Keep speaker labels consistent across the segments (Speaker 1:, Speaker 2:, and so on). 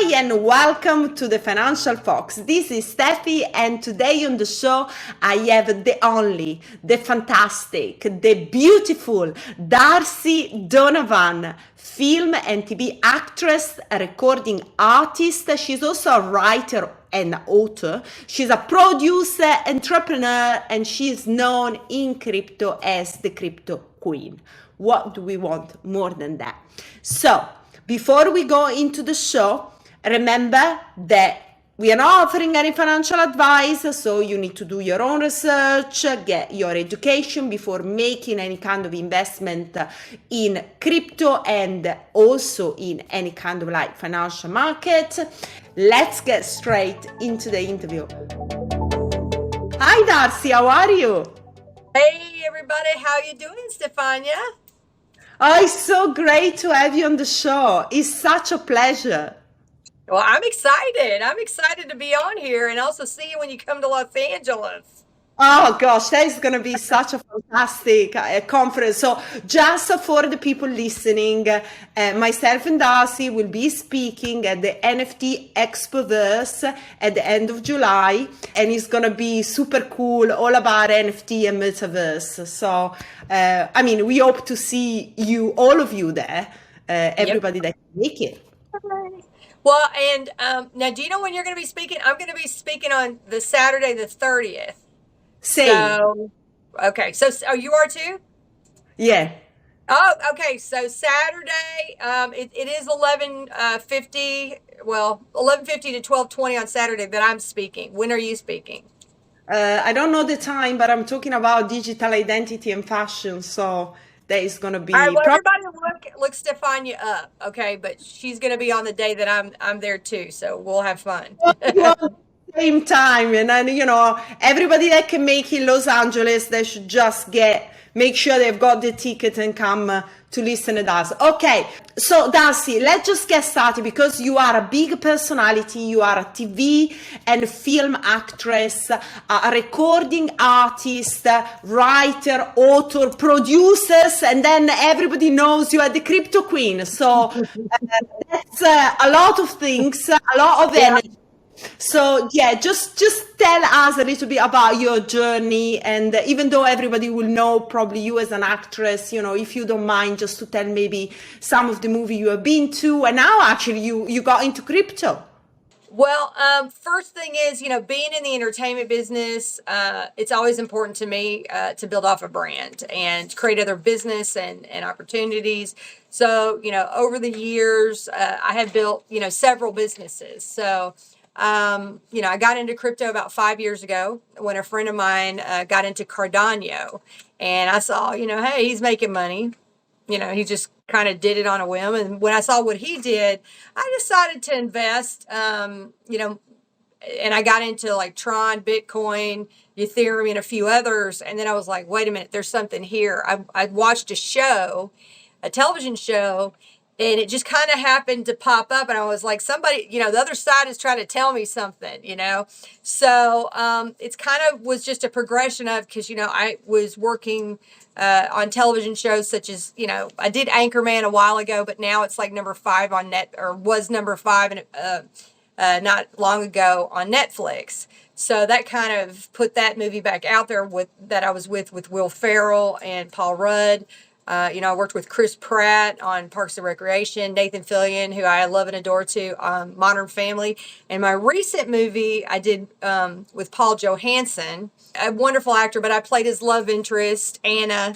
Speaker 1: Hi and welcome to the Financial Fox. This is Steffi, and today on the show I have the only, the fantastic, the beautiful Darcy Donavan, film and TV actress, a recording artist. She's also a writer and author. She's a producer, entrepreneur, and she's known in crypto as the crypto queen. What do we want more than that? So, before we go into the show, remember that we are not offering any financial advice, so you need to do your own research, get your education before making any kind of investment in crypto and also in any kind of like financial market. Let's get straight into the interview. Hi Darcy, how are you?
Speaker 2: Hey everybody, how you doing, Stefania?
Speaker 1: Oh, it's so great to have you on the show. It's such a pleasure.
Speaker 2: Well, I'm excited. I'm excited to be on here and also see you when you come to Los Angeles.
Speaker 1: Oh gosh, that is going to be such a fantastic conference. So just for the people listening, myself and Darcy will be speaking at the NFT Expoverse at the end of July, and it's going to be super cool, all about NFT and metaverse. So, I mean, we hope to see you, all of you there, everybody that can make it.
Speaker 2: Well, and now, do you know when you're going to be speaking? I'm going to be speaking on the Saturday, the 30th.
Speaker 1: Same.
Speaker 2: So, okay. So, you are too?
Speaker 1: Yeah.
Speaker 2: Oh, okay. So Saturday, it is 11:50. Well, 11:50 to 12:20 on Saturday that I'm speaking. When are you speaking?
Speaker 1: I don't know the time, but I'm talking about digital identity and fashion. So that is going to be
Speaker 2: All right. Well, everybody look Stefania up, okay? But she's going to be on the day that I'm there too. So we'll have fun.
Speaker 1: same time. And then, everybody that can make it Los Angeles, they should just make sure they've got the ticket and come to listen to us. Okay, so Darcy, let's just get started because you are a big personality. You are a TV and film actress, a recording artist, writer, author, producers, and then everybody knows you are the crypto queen. So that's a lot of things, a lot of energy. So yeah, just tell us a little bit about your journey, and even though everybody will know probably you as an actress, if you don't mind, just to tell maybe some of the movie you have been to, and now actually you got into crypto.
Speaker 2: Well, first thing is, being in the entertainment business, it's always important to me to build off a brand and create other business and opportunities. So, over the years, I have built, several businesses. So, I got into crypto about 5 years ago when a friend of mine got into Cardano, and I saw, hey, he's making money. He just kind of did it on a whim. And when I saw what he did, I decided to invest, and I got into like Tron, Bitcoin, Ethereum, and a few others. And then I was like, wait a minute, there's something here. I watched a television show, and it just kind of happened to pop up. And I was like, somebody, the other side is trying to tell me something, So it's kind of was just a progression of, because, I was working on television shows such as, I did Anchorman a while ago, but now it's like number 5 on was number 5 and not long ago on Netflix. So that kind of put that movie back out there that I was with Will Ferrell and Paul Rudd. I worked with Chris Pratt on Parks and Recreation, Nathan Fillion, who I love and adore, too, on Modern Family. And my recent movie I did with Paul Johansson, a wonderful actor, but I played his love interest, Anna.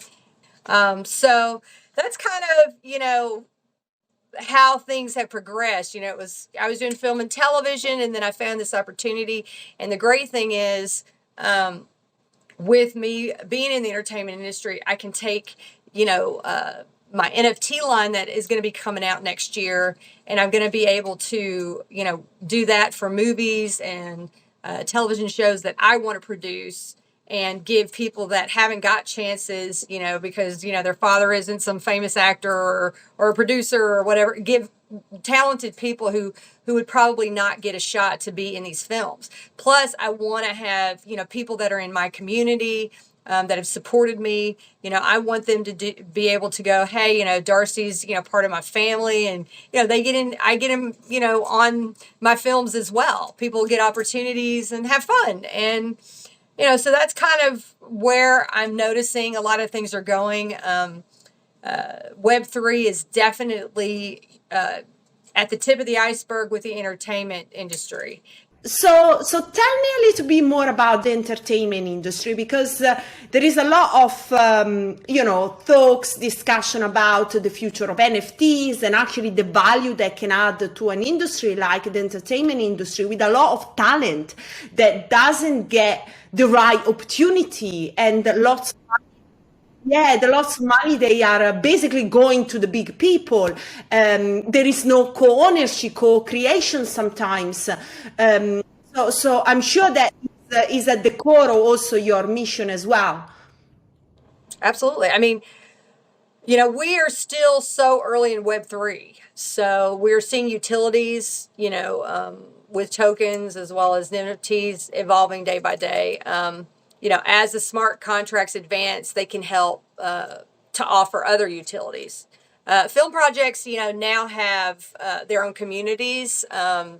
Speaker 2: So that's kind of, how things have progressed. I was doing film and television, and then I found this opportunity. And the great thing is, with me being in the entertainment industry, I can take my NFT line that is going to be coming out next year, and I'm going to be able to, do that for movies and television shows that I want to produce and give people that haven't got chances, because, their father isn't some famous actor or a producer or whatever, give talented people who would probably not get a shot to be in these films. Plus, I want to have, people that are in my community that have supported me. I want them to be able to go, hey, Darcy's, part of my family, and, I get them, on my films as well. People get opportunities and have fun. And, so that's kind of where I'm noticing a lot of things are going. Web3 is definitely at the tip of the iceberg with the entertainment industry.
Speaker 1: So tell me a little bit more about the entertainment industry, because there is a lot of talks, discussion about the future of NFTs and actually the value that can add to an industry like the entertainment industry, with a lot of talent that doesn't get the right opportunity, and the lots of money, they are basically going to the big people. There is no co-ownership, co-creation sometimes. So I'm sure that is at the core of also your mission as well.
Speaker 2: Absolutely. I mean, we are still so early in Web3. So we're seeing utilities, with tokens as well as NFTs evolving day by day. As the smart contracts advance, they can help to offer other utilities. Film projects, now have their own communities,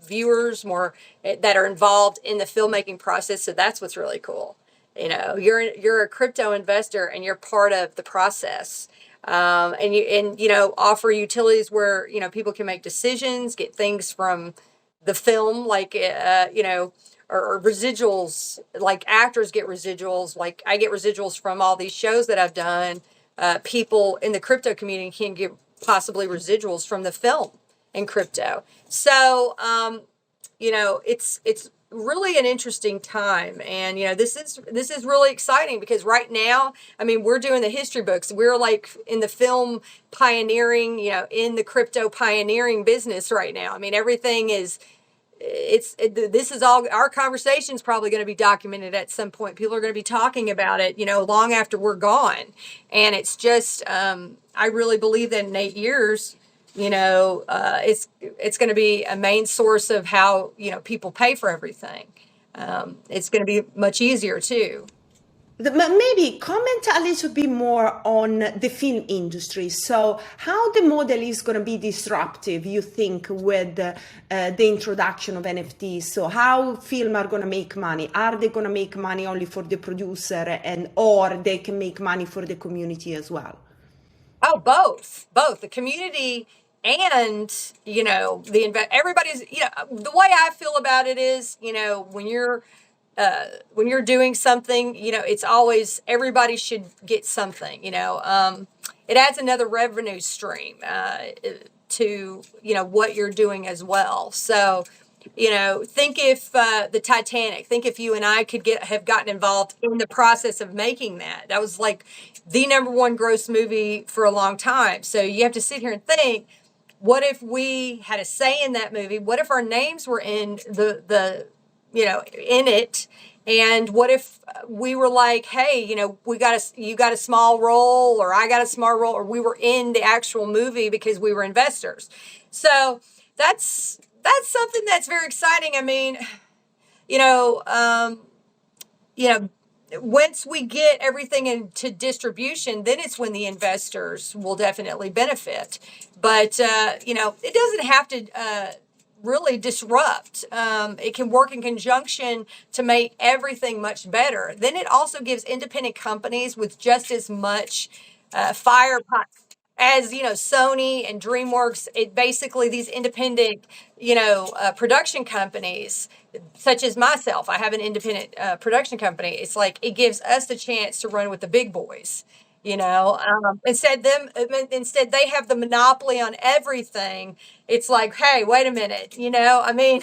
Speaker 2: viewers more that are involved in the filmmaking process. So that's what's really cool. You're a crypto investor and you're part of the process. And offer utilities where people can make decisions, get things from the film, like or residuals, like actors get residuals, like I get residuals from all these shows that I've done. People in the crypto community can get possibly residuals from the film in crypto. So it's really an interesting time, and this is really exciting, because right now, I mean, we're doing the history books. We're like in the film pioneering, in the crypto pioneering business right now. I mean, everything is. This is all, our conversation is probably going to be documented at some point. People are going to be talking about it, long after we're gone. And it's just, I really believe that in 8 years, it's going to be a main source of how, people pay for everything. It's going to be much easier too.
Speaker 1: Maybe comment a little bit more on the film industry. So how the model is going to be disruptive, you think, with the introduction of NFTs? So how film are going to make money? Are they going to make money only for the producer, or they can make money for the community as well?
Speaker 2: Oh, both the community and, everybody's, the way I feel about it is, when you're doing something, it's always, everybody should get something, it adds another revenue stream, to, what you're doing as well. So, think if, the Titanic, think if you and I could have gotten involved in the process of making that was like the number one gross movie for a long time. So you have to sit here and think, what if we had a say in that movie? What if our names were in in it? And what if we were like, hey, you got a small role, or I got a small role, or we were in the actual movie because we were investors. So that's something that's very exciting. I mean, once we get everything into distribution, then it's when the investors will definitely benefit. But, it doesn't have to really disrupt. It can work in conjunction to make everything much better. Then it also gives independent companies with just as much fire as Sony and DreamWorks. It basically, these independent production companies, such as myself, I have an independent production company. It's like it gives us the chance to run with the big boys. Instead they have the monopoly on everything. It's like, hey, wait a minute, I mean,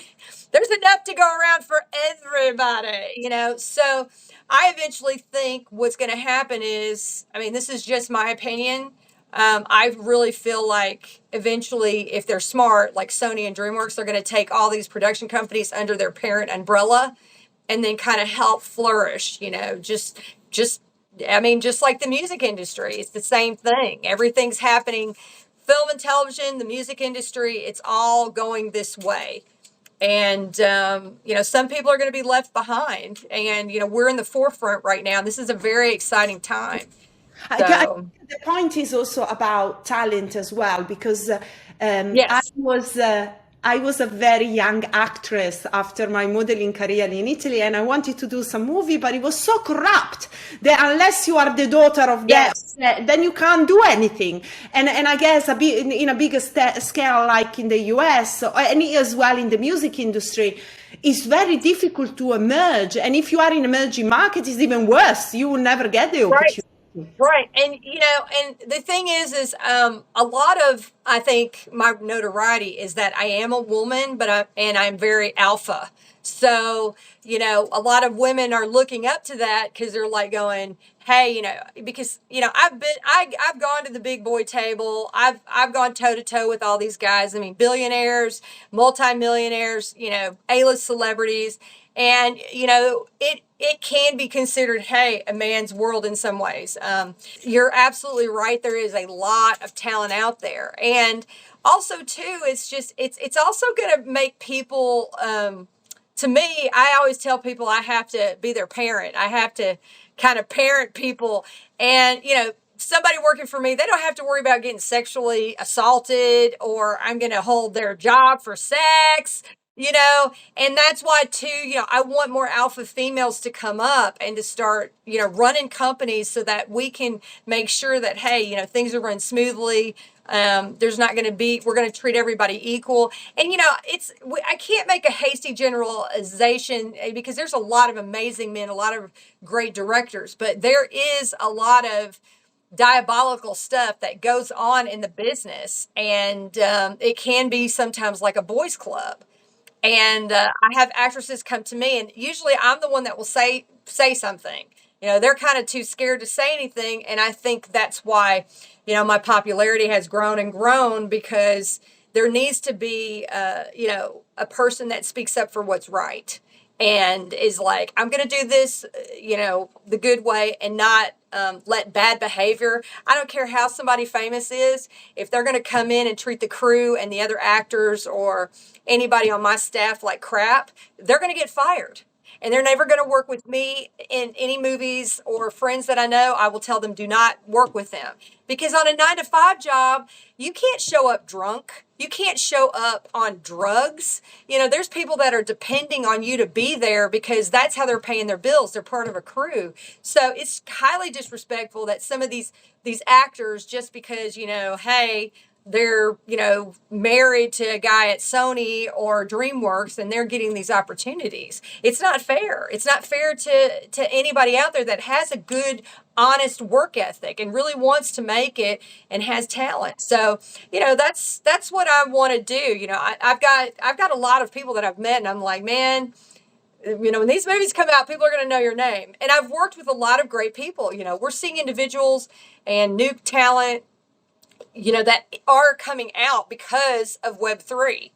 Speaker 2: there's enough to go around for everybody, So I eventually think what's going to happen is, I mean, this is just my opinion. I really feel like eventually, if they're smart, like Sony and DreamWorks, they're going to take all these production companies under their parent umbrella and then kind of help flourish, just like the music industry. It's the same thing. Everything's happening. Film and television, the music industry, it's all going this way. And, some people are going to be left behind. And, we're in the forefront right now. This is a very exciting time.
Speaker 1: I
Speaker 2: So,
Speaker 1: the point is also about talent as well, because
Speaker 2: yes.
Speaker 1: I was a very young actress after my modeling career in Italy, and I wanted to do some movie, but it was so corrupt that unless you are the daughter of them,
Speaker 2: Yes.
Speaker 1: then you can't do anything. And I guess a bit in a bigger scale, like in the US, and as well in the music industry, it's very difficult to emerge. And if you are in emerging market, it's even worse. You will never get the
Speaker 2: Right.
Speaker 1: opportunity.
Speaker 2: Right. And, and the thing is a lot of, I think my notoriety is that I am a woman, and I'm very alpha. So, a lot of women are looking up to that because they're like going, hey, because, I've gone to the big boy table. I've gone toe to toe with all these guys. I mean, billionaires, multimillionaires, A-list celebrities. And, it can be considered, hey, a man's world in some ways. You're absolutely right. There is a lot of talent out there. And also, too, it's also going to make people, to me, I always tell people I have to be their parent. I have to kind of parent people. And, somebody working for me, they don't have to worry about getting sexually assaulted, or I'm going to hold their job for sex. And that's why too, I want more alpha females to come up and to start, running companies so that we can make sure that, hey, things are run smoothly. There's not going to be, we're going to treat everybody equal. And, I can't make a hasty generalization because there's a lot of amazing men, a lot of great directors, but there is a lot of diabolical stuff that goes on in the business. And it can be sometimes like a boys club. And I have actresses come to me, and usually I'm the one that will say something. They're kind of too scared to say anything, and I think that's why, my popularity has grown and grown, because there needs to be, a person that speaks up for what's right and is like, I'm going to do this, the good way, and not let bad behavior. I don't care how somebody famous is, if they're going to come in and treat the crew and the other actors or anybody on my staff like crap, they're going to get fired. And they're never going to work with me in any movies, or friends that I know. I will tell them, do not work with them. Because on a 9-to-5 job, you can't show up drunk. You can't show up on drugs. There's people that are depending on you to be there because that's how they're paying their bills. They're part of a crew. So it's highly disrespectful that some of these actors, just because, hey, they're, married to a guy at Sony or DreamWorks and they're getting these opportunities. It's not fair. It's not fair to anybody out there that has a good, honest work ethic and really wants to make it and has talent. So, that's what I want to do. I've got a lot of people that I've met, and I'm like, man, when these movies come out, people are going to know your name. And I've worked with a lot of great people. We're seeing individuals and new talent, that are coming out because of Web3.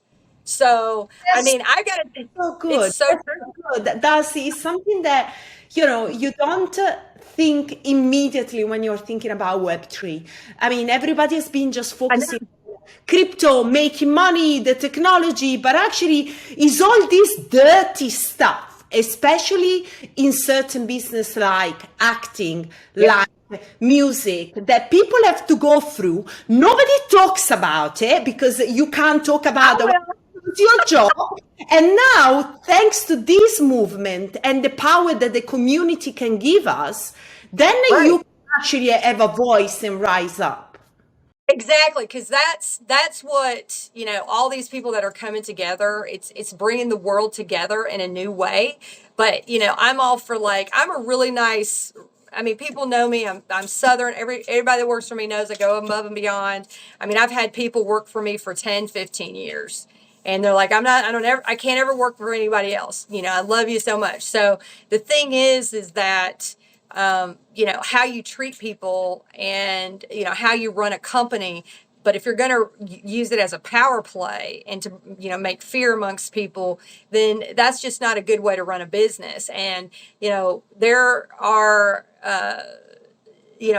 Speaker 2: So, I
Speaker 1: That's
Speaker 2: mean, I got to,
Speaker 1: so
Speaker 2: it's
Speaker 1: good.
Speaker 2: so
Speaker 1: That's
Speaker 2: true.
Speaker 1: so good. Darcy, is something that, you don't think immediately when you're thinking about Web3. I mean, everybody has been just
Speaker 2: I know.
Speaker 1: focusing on crypto, making money, the technology, but actually is all this dirty stuff, especially in certain business like acting,
Speaker 2: Yep.
Speaker 1: like music, that people have to go through. Nobody talks about it because you can't talk
Speaker 2: I
Speaker 1: about the
Speaker 2: will.
Speaker 1: it's your job. And now, thanks to this movement and the power that the community can give us, then you
Speaker 2: Right.
Speaker 1: can actually have a voice and rise up.
Speaker 2: Exactly, because that's what, all these people that are coming together. It's bringing the world together in a new way. But I'm all for, like, I'm a really nice. I mean, people know me. I'm Southern. Everybody that works for me knows I go above and beyond. I mean, I've had people work for me for 10, 15 years. And they're like, I can't ever work for anybody else. I love you so much. So the thing is that, how you treat people and, how you run a company. But if you're going to use it as a power play and to, make fear amongst people, then that's just not a good way to run a business. And, there are,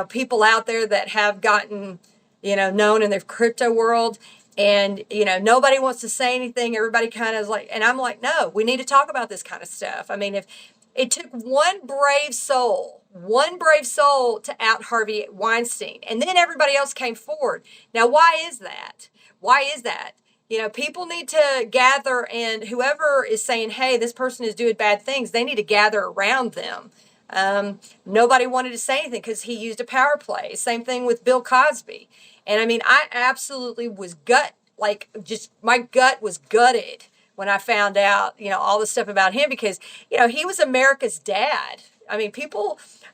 Speaker 2: people out there that have gotten, known in the crypto world. And, nobody wants to say anything. Everybody kind of is like, and I'm like, no, we need to talk about this kind of stuff. I mean, if it took one brave soul to out Harvey Weinstein, and then everybody else came forward. Now, why is that? Why is that? People need to gather, and whoever is saying, hey, this person is doing bad things, they need to gather around them. Nobody wanted to say anything because he used a power play. Same thing with Bill Cosby. And I mean, I absolutely was my gut was gutted when I found out, all the stuff about him because, he was America's dad. I mean,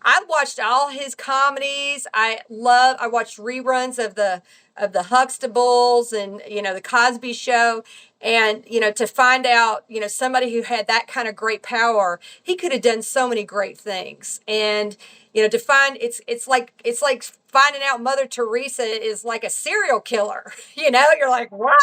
Speaker 2: I watched all his comedies. I watched reruns of the Huxtables and, the Cosby Show. And, to find out, somebody who had that kind of great power, he could have done so many great things. And, to find it's like finding out Mother Teresa is like a serial killer. You're like, what?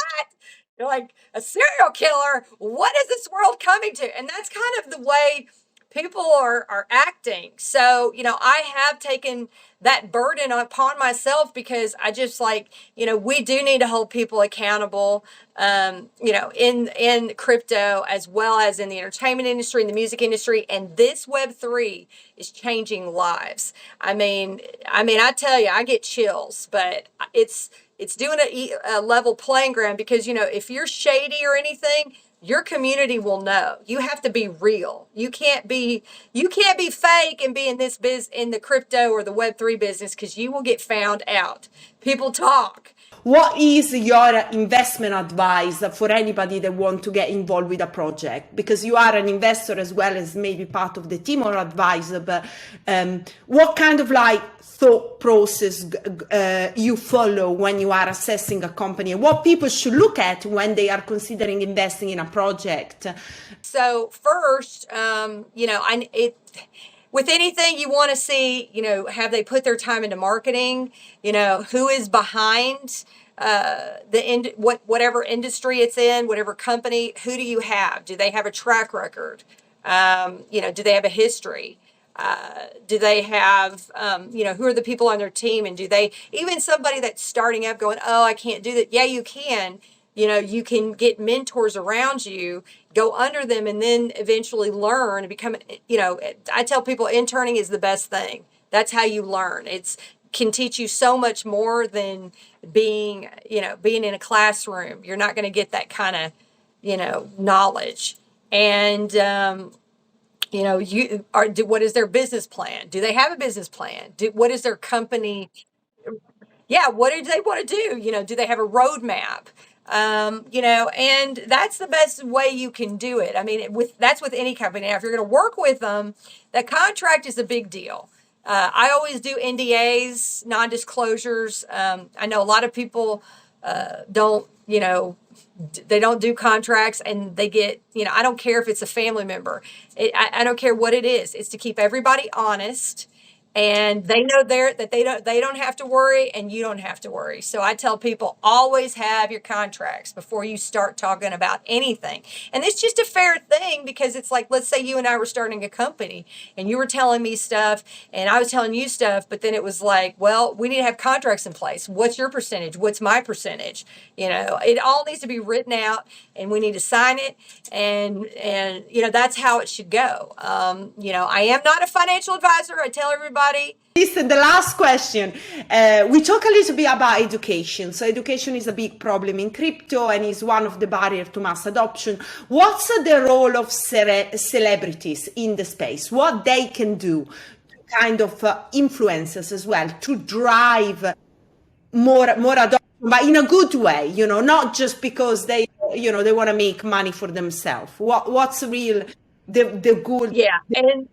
Speaker 2: You're like, a serial killer? What is this world coming to? And that's kind of the way people are acting. So, I have taken that burden upon myself because I just we do need to hold people accountable, in crypto as well as in the entertainment industry, in the music industry. And this Web3 is changing lives. I mean, I tell you, I get chills, but it's doing a level playing ground because, if you're shady or anything, your community will know. You have to be real. You can't be fake and be in the crypto or the Web3 business because you will get found out. People talk.
Speaker 1: What is your investment advice for anybody that want to get involved with a project? Because you are an investor as well as maybe part of the team or advisor, but what kind of thought process you follow when you are assessing a company? What people should look at when they are considering investing in a project?
Speaker 2: So first, with anything you want to see, have they put their time into marketing? Who is behind whatever industry it's in, whatever company? Who do you have? Do they have a track record? Do they have a history? Do they have, who are the people on their team? And do they, even somebody that's starting up going, oh, I can't do that. Yeah, you can. You can get mentors around you, go under them, and then eventually learn and become, I tell people interning is the best thing. That's how you learn. Can teach you so much more than being in a classroom. You're not going to get that kind of, knowledge. And, what is their business plan? Do they have a business plan? What is their company? Yeah. What do they want to do? Do they have a roadmap? And that's the best way you can do it. I mean, that's with any company. Now, if you're going to work with them, the contract is a big deal. I always do NDAs, non-disclosures. I know a lot of people don't, they don't do contracts and they get, I don't care if it's a family member. I don't care what it is. It's to keep everybody honest. And they know that they don't have to worry and you don't have to worry. So I tell people always have your contracts before you start talking about anything. And it's just a fair thing because it's like, let's say you and I were starting a company and you were telling me stuff and I was telling you stuff, but then it was like, well, we need to have contracts in place. What's your percentage? What's my percentage? It all needs to be written out and we need to sign it. And that's how it should go. I am not a financial advisor. I tell everybody.
Speaker 1: Listen, the last question. We talk a little bit about education. So education is a big problem in crypto and is one of the barriers to mass adoption. What's the role of celebrities in the space? What they can do to kind of influencers as well to drive more adoption, but in a good way, not just because they want to make money for themselves. What's real the good?
Speaker 2: Yeah, and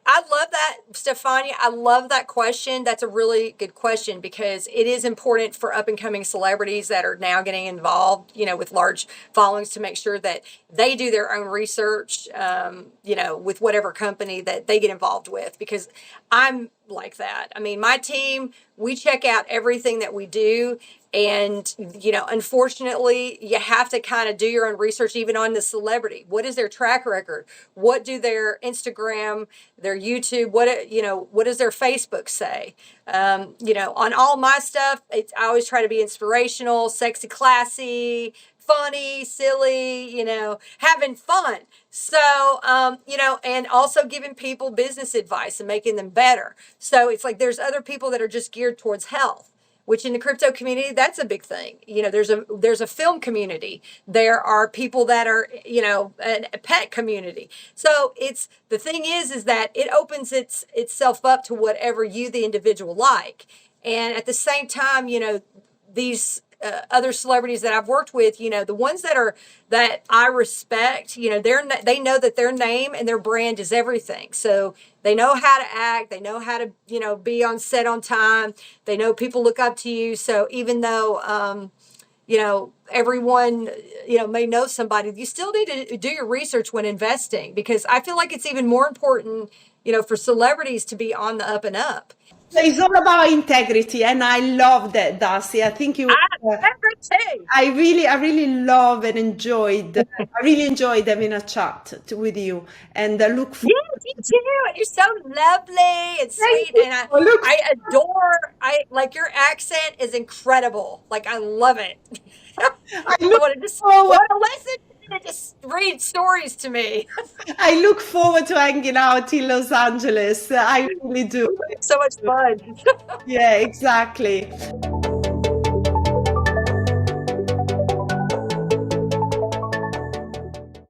Speaker 2: I love that, Stefania. I love that question. That's a really good question because it is important for up and coming celebrities that are now getting involved, with large followings to make sure that they do their own research, with whatever company that they get involved with, because I'm like that. I mean, my team, we check out everything that we do. And, unfortunately, you have to kind of do your own research, even on the celebrity. What is their track record? What do their Instagram their YouTube, what does their Facebook say? On all my stuff, I always try to be inspirational, sexy, classy, funny, silly, having fun. So, and also giving people business advice and making them better. So it's like there's other people that are just geared towards health, which in the crypto community, that's a big thing. There's a film community. There are people that are, a pet community. So the thing is that it opens itself up to whatever you, the individual, like. And at the same time, these other celebrities that I've worked with, the ones that I respect, they know that their name and their brand is everything. So they know how to act, they know how to, be on set on time. They know people look up to you. So even though, everyone, may know somebody, you still need to do your research when investing, because I feel like it's even more important, for celebrities to be on the up and up.
Speaker 1: So it's all about integrity, and I love that, Darcy. I think you. I really love and enjoyed. I really enjoyed having a chat with you, and I look forward.
Speaker 2: Yeah, me too. You're so lovely and sweet, and I adore. I like your accent is incredible. Like I love it. I want to listen and just read stories to me.
Speaker 1: I look forward to hanging out in Los Angeles. I really do.
Speaker 2: So much fun.
Speaker 1: Yeah, exactly.